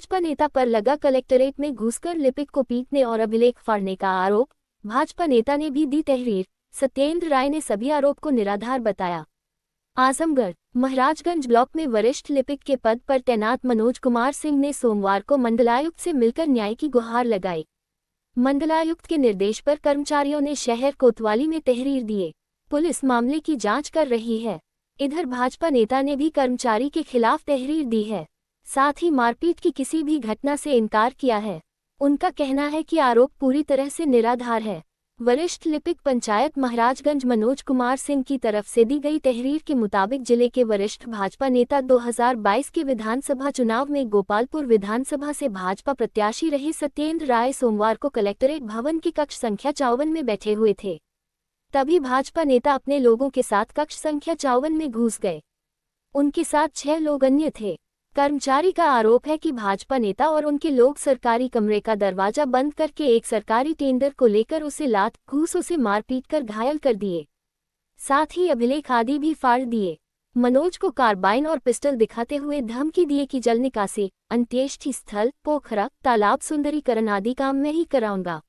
भाजपा नेता पर लगा कलेक्टरेट में घुसकर लिपिक को पीटने और अभिलेख फाड़ने का आरोप। भाजपा नेता ने भी दी तहरीर। सत्येंद्र राय ने सभी आरोप को निराधार बताया। आजमगढ़ महाराजगंज ब्लॉक में वरिष्ठ लिपिक के पद पर तैनात मनोज कुमार सिंह ने सोमवार को मंडलायुक्त से मिलकर न्याय की गुहार लगाई। मंडलायुक्त के निर्देश पर कर्मचारियों ने शहर कोतवाली में तहरीर दिए। पुलिस मामले की जांच कर रही है। इधर भाजपा नेता ने भी कर्मचारी के खिलाफ तहरीर दी है। साथ ही मारपीट की किसी भी घटना से इनकार किया है। उनका कहना है कि आरोप पूरी तरह से निराधार है। वरिष्ठ लिपिक पंचायत महाराजगंज मनोज कुमार सिंह की तरफ से दी गई तहरीर के मुताबिक जिले के वरिष्ठ भाजपा नेता 2022 के विधानसभा चुनाव में गोपालपुर विधानसभा से भाजपा प्रत्याशी रहे सत्येंद्र राय सोमवार को कलेक्टरेट भवन की कक्ष संख्या 54 में बैठे हुए थे। तभी भाजपा नेता अपने लोगों के साथ कक्ष संख्या 54 में घुस गए। उनके साथ 6 लोग अन्य थे। कर्मचारी का आरोप है कि भाजपा नेता और उनके लोग सरकारी कमरे का दरवाजा बंद करके एक सरकारी टेंडर को लेकर उसे लात घूस उसे मारपीट कर घायल कर दिए। साथ ही अभिलेख आदि भी फाड़ दिए। मनोज को कार्बाइन और पिस्टल दिखाते हुए धमकी दिए कि जल निकासी, अंत्येष्टि स्थल, पोखरा, तालाब सुंदरीकरण आदि काम मैं ही कराऊंगा।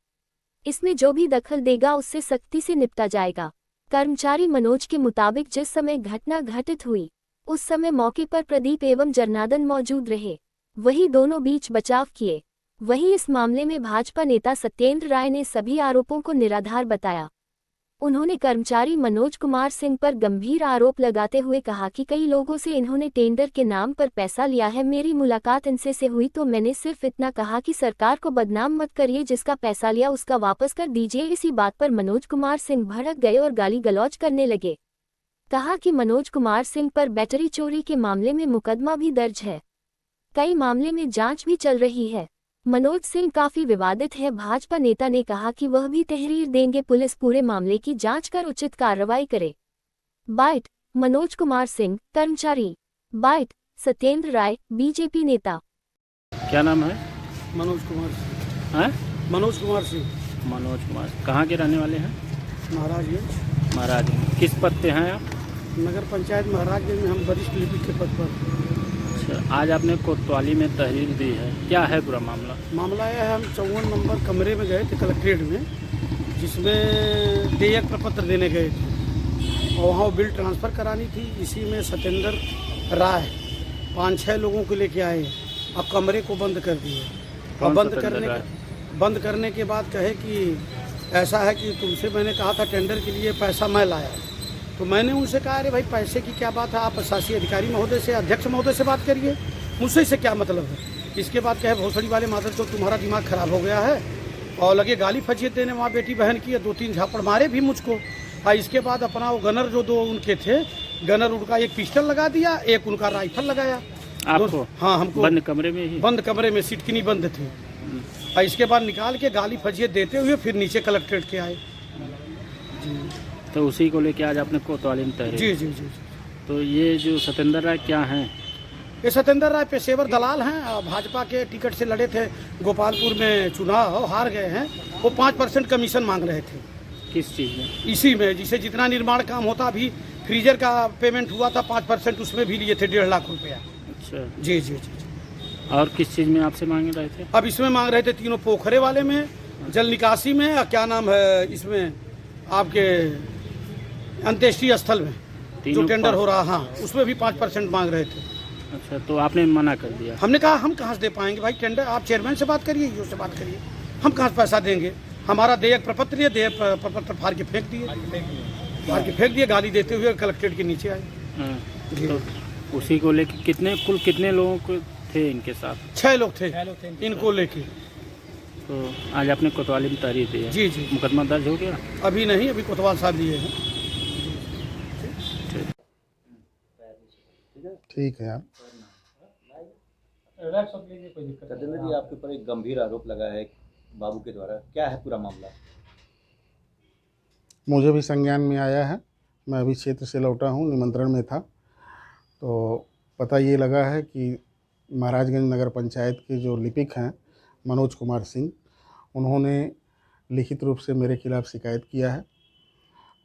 इसमें जो भी दखल देगा उससे सख्ती से निपटा जाएगा। कर्मचारी मनोज के मुताबिक जिस समय घटना घटित हुई उस समय मौके पर प्रदीप एवं जरनादन मौजूद रहे। वही दोनों बीच बचाव किए। वहीं इस मामले में भाजपा नेता सत्येंद्र राय ने सभी आरोपों को निराधार बताया। उन्होंने कर्मचारी मनोज कुमार सिंह पर गंभीर आरोप लगाते हुए कहा कि कई लोगों से इन्होंने टेंडर के नाम पर पैसा लिया है। मेरी मुलाकात इनसे से हुई तो मैंने सिर्फ इतना कहा कि सरकार को बदनाम मत करिए, जिसका पैसा लिया उसका वापस कर दीजिए। इसी बात पर मनोज कुमार सिंह भड़क गए और गाली गलौज करने लगे। कहा कि मनोज कुमार सिंह पर बैटरी चोरी के मामले में मुकदमा भी दर्ज है। कई मामले में जांच भी चल रही है। मनोज सिंह काफी विवादित है। भाजपा नेता ने कहा कि वह भी तहरीर देंगे। पुलिस पूरे मामले की जांच कर उचित कार्रवाई करे। बाइट मनोज कुमार सिंह, कर्मचारी। बाइट सत्येंद्र राय, बीजेपी नेता। क्या नाम है? मनोज कुमार सिंह। हैं? मनोज कुमार सिंह, मनोज कुमार। कहाँ के रहने वाले हैं? महाराजगंज। महाराजगंज। किस पद पे हैं आप? नगर पंचायत महाराजगंज में हम वरिष्ठ लिपिक के पद पर। अच्छा, आज आपने कोतवाली में तहरीर दी है, क्या है पूरा मामला? मामला यह है, हम 54 नंबर कमरे में गए थे कलेक्ट्रेट में, जिसमें देयक प्रपत्र देने गए थे और वहाँ बिल ट्रांसफ़र करानी थी। इसी में सत्येंद्र राय 5-6 लोगों को लेके आए और कमरे को बंद कर दिए। और बंद करने के बाद कहे कि ऐसा है कि तुमसे मैंने कहा था टेंडर के लिए पैसा मैं लाया। तो मैंने उनसे कहा, अरे भाई पैसे की क्या बात है, आप प्रशासकीय अधिकारी महोदय से, अध्यक्ष महोदय से बात करिए, मुझसे इससे क्या मतलब है। इसके बाद कहे भोसड़ी वाले मादर तो तुम्हारा दिमाग खराब हो गया है, और लगे गाली फजीयत देने वहाँ बेटी बहन की। 2-3 झापड़ मारे भी मुझको। और इसके बाद अपना वो गनर जो 2 उनके थे, गनर उनका एक पिस्टल लगा दिया, एक उनका राइफल लगाया। आपको? हाँ, हमको बंद कमरे में ही? बंद कमरे में, सिटकिनी बंद थी। और इसके बाद निकाल के गाली फजीयत देते हुए फिर नीचे कलेक्ट्रेट के आए। तो उसी को लेके आज आपने कोतवाली में तहरीर? जी जी जी। तो ये जो सत्येंद्र राय क्या हैं? ये सत्येंद्र राय पेशेवर दलाल हैं। भाजपा के टिकट से लड़े थे, गोपालपुर में चुनाव हार गए हैं। वो 5% कमीशन मांग रहे थे। किस चीज़ में? इसी में, जिसे जितना निर्माण काम होता, अभी फ्रीजर का पेमेंट हुआ था 5%, उसमें भी लिए थे 1.5 लाख रुपया। अच्छा जी जी जी। और किस चीज़ में आपसे मांग रहे थे? अब इसमें मांग रहे थे तीनों पोखरे वाले में, जल निकासी में, और क्या नाम है इसमें आपके अंत्येष्टि स्थल में जो टेंडर हो रहा, हाँ, उसमें भी 5% मांग रहे थे। अच्छा, तो आपने मना कर दिया? हमने कहा हम कहाँ से दे पाएंगे भाई टेंडर, आप चेयरमैन से बात करिए, ईओ से बात करिए, हम कहाँ से पैसा देंगे। हमारा देयक प्रपत्र है, देयक प्रपत्र फाड़ के फेंक दिए, गाली देते हुए कलेक्ट्रेट के नीचे आए। तो उसी को लेके कुल कितने लोगों को थे इनके साथ? 6 लोग थे इनको लेके। तो आज आपने कोतवाली में तहरीर दी है? जी जी। मुकदमा दर्ज हो गया? अभी नहीं, अभी कोतवाल साहब लिए हैं। ठीक है यार। सत्येंद्र जी, आपके ऊपर एक गंभीर आरोप लगा है बाबू के द्वारा, क्या है पूरा मामला? मुझे भी संज्ञान में आया है। मैं अभी क्षेत्र से लौटा हूँ, निमंत्रण में था। तो पता ये लगा है कि महाराजगंज नगर पंचायत के जो लिपिक हैं मनोज कुमार सिंह, उन्होंने लिखित रूप से मेरे खिलाफ़ शिकायत किया है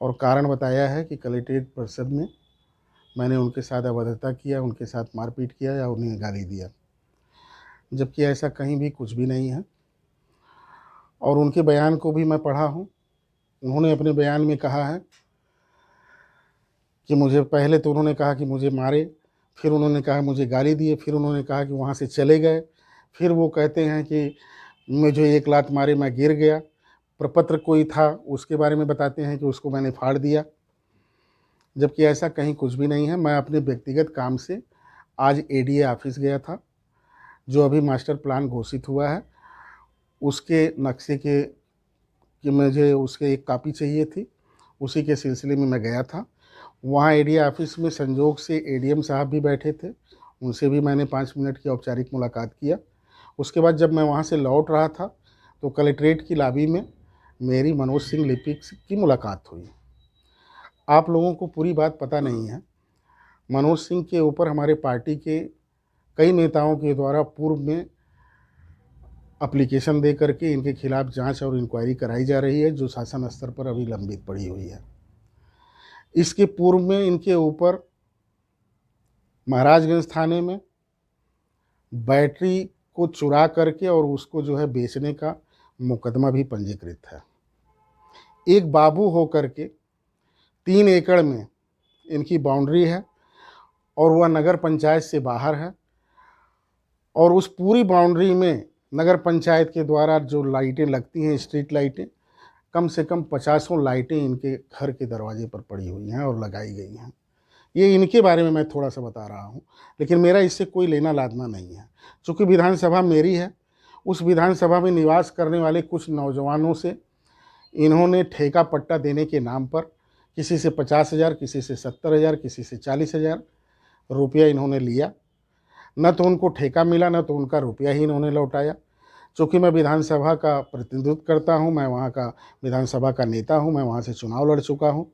और कारण बताया है कि कलेक्ट्रेट परिसर में मैंने उनके साथ अभद्रता किया, उनके साथ मारपीट किया या उन्हें गाली दिया। जबकि ऐसा कहीं भी कुछ भी नहीं है। और उनके बयान को भी मैं पढ़ा हूँ। उन्होंने अपने बयान में कहा है कि मुझे, पहले तो उन्होंने कहा कि मुझे मारे, फिर उन्होंने कहा मुझे गाली दिए, फिर उन्होंने कहा कि वहाँ से चले गए, फिर वो कहते हैं कि मुझे एक लात मारे, मैं गिर गया। प्रपत्र कोई था उसके बारे में बताते हैं कि उसको मैंने फाड़ दिया, जबकि ऐसा कहीं कुछ भी नहीं है। मैं अपने व्यक्तिगत काम से आज एडीए ऑफिस गया था, जो अभी मास्टर प्लान घोषित हुआ है उसके नक्शे के कि मुझे उसके एक कॉपी चाहिए थी, उसी के सिलसिले में मैं गया था। वहाँ एडीए ऑफिस में संजोग से एडीएम साहब भी बैठे थे, उनसे भी मैंने 5 मिनट की औपचारिक मुलाकात किया। उसके बाद जब मैं वहाँ से लौट रहा था तो कलेक्ट्रेट की लॉबी में मेरी मनोज सिंह लिपिक की मुलाकात हुई। आप लोगों को पूरी बात पता नहीं है। मनोज सिंह के ऊपर हमारे पार्टी के कई नेताओं के द्वारा पूर्व में एप्लीकेशन दे करके इनके खिलाफ जांच और इंक्वायरी कराई जा रही है, जो शासन स्तर पर अभी लंबित पड़ी हुई है। इसके पूर्व में इनके ऊपर महाराजगंज थाने में बैटरी को चुरा करके और उसको जो है बेचने का मुकदमा भी पंजीकृत है। एक बाबू हो करके 3 एकड़ में इनकी बाउंड्री है और वह नगर पंचायत से बाहर है, और उस पूरी बाउंड्री में नगर पंचायत के द्वारा जो लाइटें लगती हैं, स्ट्रीट लाइटें, कम से कम 50 लाइटें इनके घर के दरवाजे पर पड़ी हुई हैं और लगाई गई हैं। ये इनके बारे में मैं थोड़ा सा बता रहा हूँ, लेकिन मेरा इससे कोई लेना लादना नहीं है। चूँकि विधानसभा मेरी है, उस विधानसभा में निवास करने वाले कुछ नौजवानों से इन्होंने ठेका पट्टा देने के नाम पर किसी से 50,000, किसी से 70,000, किसी से 40,000 रुपया इन्होंने लिया। न तो उनको ठेका मिला, न तो उनका रुपया ही इन्होंने लौटाया। चूँकि मैं विधानसभा का प्रतिनिधित्व करता हूँ, मैं वहाँ का विधानसभा का नेता हूँ, मैं वहाँ से चुनाव लड़ चुका हूँ।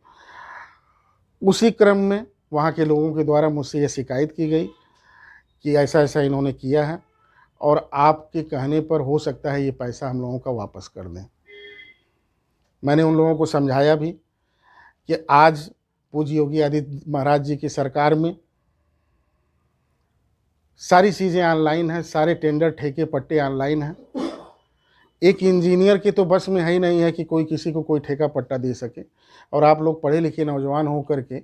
उसी क्रम में वहाँ के लोगों के द्वारा मुझसे ये शिकायत की गई कि ऐसा ऐसा इन्होंने किया है और आपके कहने पर हो सकता है ये पैसा हम लोगों का वापस कर दें। मैंने उन लोगों को समझाया भी कि आज पूज्य योगी आदित्य महाराज जी की सरकार में सारी चीज़ें ऑनलाइन हैं, सारे टेंडर ठेके पट्टे ऑनलाइन हैं। एक इंजीनियर के तो बस में है ही नहीं है कि कोई किसी को कोई ठेका पट्टा दे सके, और आप लोग पढ़े लिखे नौजवान हो करके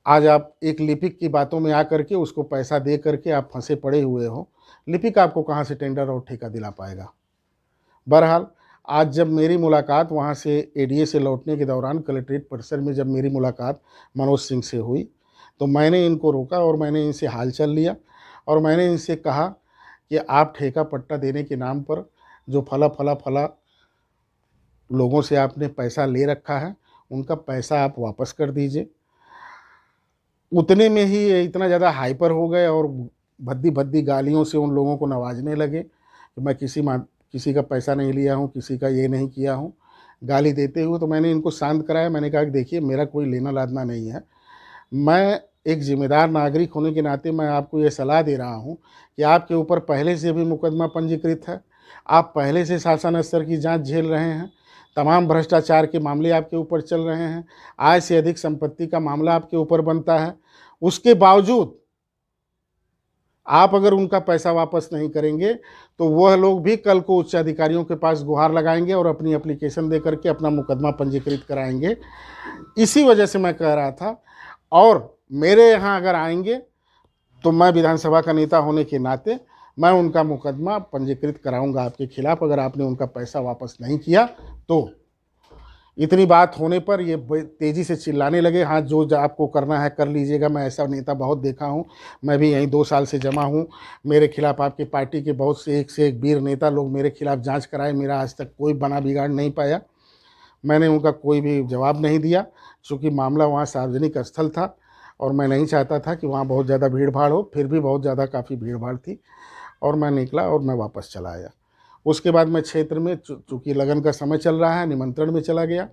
आज आप एक लिपिक की बातों में आ करके उसको पैसा दे करके आप फंसे पड़े हुए हो। लिपिक आपको कहाँ से टेंडर और ठेका दिला पाएगा। बहरहाल आज जब मेरी मुलाकात वहाँ से एडीए से लौटने के दौरान कलेक्ट्रेट परिसर में जब मेरी मुलाकात मनोज सिंह से हुई, तो मैंने इनको रोका और मैंने इनसे हालचाल लिया और मैंने इनसे कहा कि आप ठेका पट्टा देने के नाम पर जो फला लोगों से आपने पैसा ले रखा है, उनका पैसा आप वापस कर दीजिए। उतने में ही ये इतना ज़्यादा हाइपर हो गए और भद्दी गालियों से उन लोगों को नवाजने लगे कि मैं किसी का पैसा नहीं लिया हूँ, किसी का ये नहीं किया हूँ, गाली देते हुए। तो मैंने इनको शांत कराया। मैंने कहा कि देखिए, मेरा कोई लेना लादना नहीं है। मैं एक जिम्मेदार नागरिक होने के नाते मैं आपको ये सलाह दे रहा हूँ कि आपके ऊपर पहले से भी मुकदमा पंजीकृत है, आप पहले से शासन स्तर की जांच झेल रहे हैं, तमाम भ्रष्टाचार के मामले आपके ऊपर चल रहे हैं, आय से अधिक संपत्ति का मामला आपके ऊपर बनता है। उसके बावजूद आप अगर उनका पैसा वापस नहीं करेंगे तो वह लोग भी कल को उच्च अधिकारियों के पास गुहार लगाएंगे और अपनी एप्लीकेशन दे करके अपना मुकदमा पंजीकृत कराएंगे। इसी वजह से मैं कह रहा था, और मेरे यहाँ अगर आएंगे तो मैं विधानसभा का नेता होने के नाते मैं उनका मुकदमा पंजीकृत कराऊंगा आपके खिलाफ, अगर आपने उनका पैसा वापस नहीं किया तो। इतनी बात होने पर ये तेज़ी से चिल्लाने लगे, हाँ जो आपको करना है कर लीजिएगा। मैं ऐसा नेता बहुत देखा हूँ, मैं भी यहीं 2 साल से जमा हूँ। मेरे खिलाफ आपकी पार्टी के बहुत से एक वीर नेता लोग मेरे खिलाफ जांच कराए, मेरा आज तक कोई बना बिगाड़ नहीं पाया। मैंने उनका कोई भी जवाब नहीं दिया, चूँकि मामला वहाँ सार्वजनिक स्थल था और मैं नहीं चाहता था कि वहाँ बहुत ज़्यादा भीड़ भाड़ हो। फिर भी बहुत ज़्यादा काफ़ी भीड़ भाड़ थी और मैं निकला और मैं वापस चला आया। उसके बाद मैं क्षेत्र में, चूँकि लगन का समय चल रहा है, निमंत्रण में चला गया।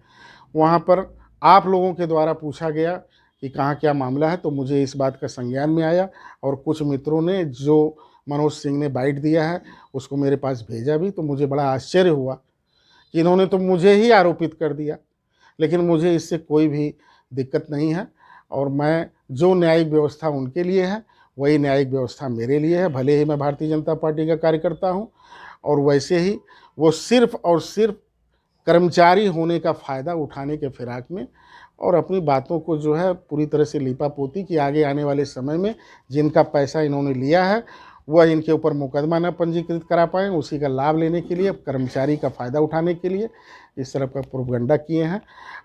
वहाँ पर आप लोगों के द्वारा पूछा गया कि कहाँ क्या मामला है, तो मुझे इस बात का संज्ञान में आया और कुछ मित्रों ने जो मनोज सिंह ने बाइट दिया है उसको मेरे पास भेजा भी। तो मुझे बड़ा आश्चर्य हुआ कि इन्होंने तो मुझे ही आरोपित कर दिया, लेकिन मुझे इससे कोई भी दिक्कत नहीं है और मैं जो न्यायिक व्यवस्था उनके लिए है वही न्यायिक व्यवस्था मेरे लिए है। भले ही मैं भारतीय जनता पार्टी का कार्यकर्ता हूँ, और वैसे ही वो सिर्फ और सिर्फ कर्मचारी होने का फ़ायदा उठाने के फिराक में और अपनी बातों को जो है पूरी तरह से लीपापोती कि आगे आने वाले समय में जिनका पैसा इन्होंने लिया है वह इनके ऊपर मुकदमा न पंजीकृत करा पाएँ, उसी का लाभ लेने के लिए, कर्मचारी का फ़ायदा उठाने के लिए इस तरह का प्रोपगंडा किए हैं।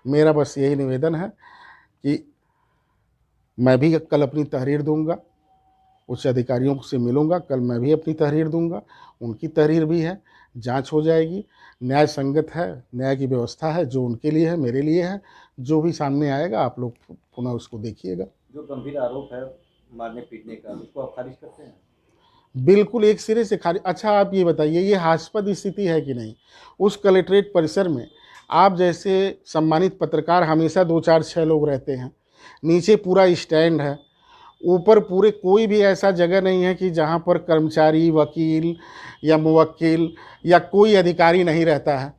मेरा बस यही निवेदन है कि मैं भी कल अपनी तहरीर दूंगा, उच्च अधिकारियों से मिलूंगा, कल मैं भी अपनी तहरीर दूंगा, उनकी तहरीर भी है, जांच हो जाएगी, न्याय संगत है, न्याय की व्यवस्था है, जो उनके लिए है मेरे लिए है, जो भी सामने आएगा आप लोग पुनः उसको देखिएगा। जो गंभीर आरोप है मारने पीटने का, उसको आप खारिज करते हैं? बिल्कुल एक सिरे से खारिज। अच्छा आप ये बताइए, ये हास्यास्पद स्थिति है कि नहीं? उस कलेक्ट्रेट परिसर में आप जैसे सम्मानित पत्रकार हमेशा 2 4 6 लोग रहते हैं, नीचे पूरा स्टैंड है, ऊपर पूरे कोई भी ऐसा जगह नहीं है कि जहाँ पर कर्मचारी, वकील या मुवक्किल या कोई अधिकारी नहीं रहता है।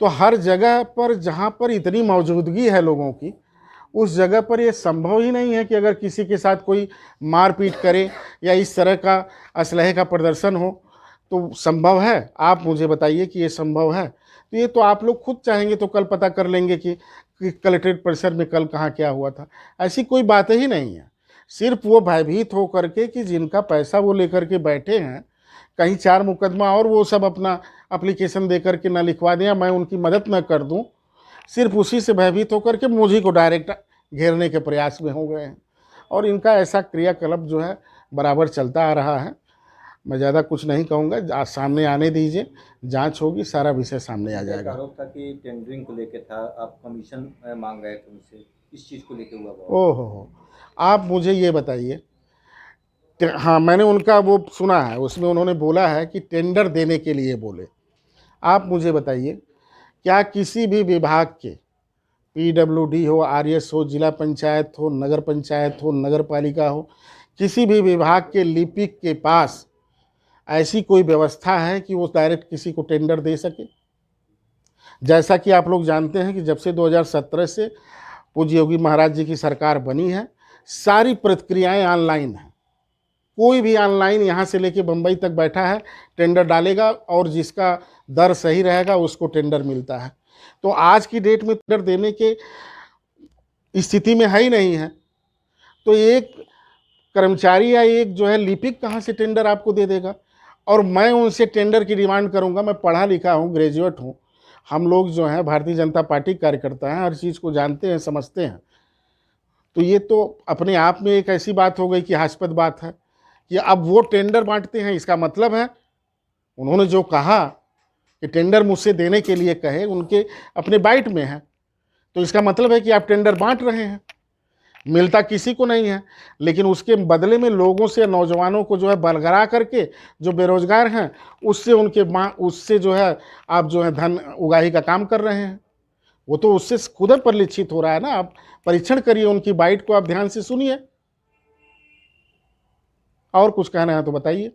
तो हर जगह पर जहाँ पर इतनी मौजूदगी है लोगों की, उस जगह पर ये संभव ही नहीं है कि अगर किसी के साथ कोई मारपीट करे या इस तरह का असलहे का प्रदर्शन हो, तो संभव है? आप मुझे बताइए कि ये संभव है? तो ये तो आप लोग खुद चाहेंगे तो कल पता कर लेंगे कि कलेक्ट्रेट परिसर में कल कहाँ क्या हुआ था। ऐसी कोई बात ही नहीं है। सिर्फ वो भयभीत हो करके कि जिनका पैसा वो लेकर के बैठे हैं, कहीं 4 मुकदमा और वो सब अपना एप्लीकेशन दे करके ना लिखवा दें या मैं उनकी मदद न कर दूं, सिर्फ उसी से भयभीत होकर के मुझी को डायरेक्ट घेरने के प्रयास में हो गए हैं। और इनका ऐसा क्रियाकलाप जो है बराबर चलता आ रहा है। मैं ज़्यादा कुछ नहीं कहूँगा, आज सामने आने दीजिए, जांच होगी, सारा विषय सामने आ जाएगा। आरोप था कि टेंडरिंग को लेकर था, आप कमीशन मांग रहे थे उनसे, इस चीज़ को लेकर हुआ बात? ओहो, आप मुझे ये बताइए। हाँ, मैंने उनका वो सुना है, उसमें उन्होंने बोला है कि टेंडर देने के लिए बोले। आप मुझे बताइए, क्या किसी भी विभाग के, पीडब्ल्यूडी हो, आरएस हो, जिला पंचायत हो, नगर पंचायत हो, नगर पालिका हो, किसी भी विभाग के लिपिक के पास ऐसी कोई व्यवस्था है कि वो डायरेक्ट किसी को टेंडर दे सके? जैसा कि आप लोग जानते हैं कि जब से 2017 से पूज्य योगी महाराज जी की सरकार बनी है, सारी प्रक्रियाएं ऑनलाइन हैं। कोई भी ऑनलाइन यहाँ से लेके बम्बई तक बैठा है, टेंडर डालेगा और जिसका दर सही रहेगा उसको टेंडर मिलता है। तो आज की डेट में टेंडर देने के स्थिति में है ही नहीं है, तो एक कर्मचारी या एक जो है लिपिक कहाँ से टेंडर आपको दे देगा? और मैं उनसे टेंडर की डिमांड करूँगा? मैं पढ़ा लिखा हूँ, ग्रेजुएट हूँ, हम लोग जो हैं भारतीय जनता पार्टी कार्यकर्ता हैं, हर चीज़ को जानते हैं, समझते हैं। तो ये तो अपने आप में एक ऐसी बात हो गई कि हास्यास्पद बात है कि अब वो टेंडर बांटते हैं। इसका मतलब है उन्होंने जो कहा कि टेंडर मुझसे देने के लिए कहे, उनके अपने बाइट में है, तो इसका मतलब है कि आप टेंडर बांट रहे हैं। मिलता किसी को नहीं है, लेकिन उसके बदले में लोगों से, नौजवानों को जो है बलगरा करके, जो बेरोजगार हैं उससे जो है आप जो है धन उगाही का काम कर रहे हैं। वो तो उससे खुद परिलक्षित हो रहा है ना। आप परीक्षण करिए, उनकी बाइट को आप ध्यान से सुनिए। और कुछ कहना है तो बताइए।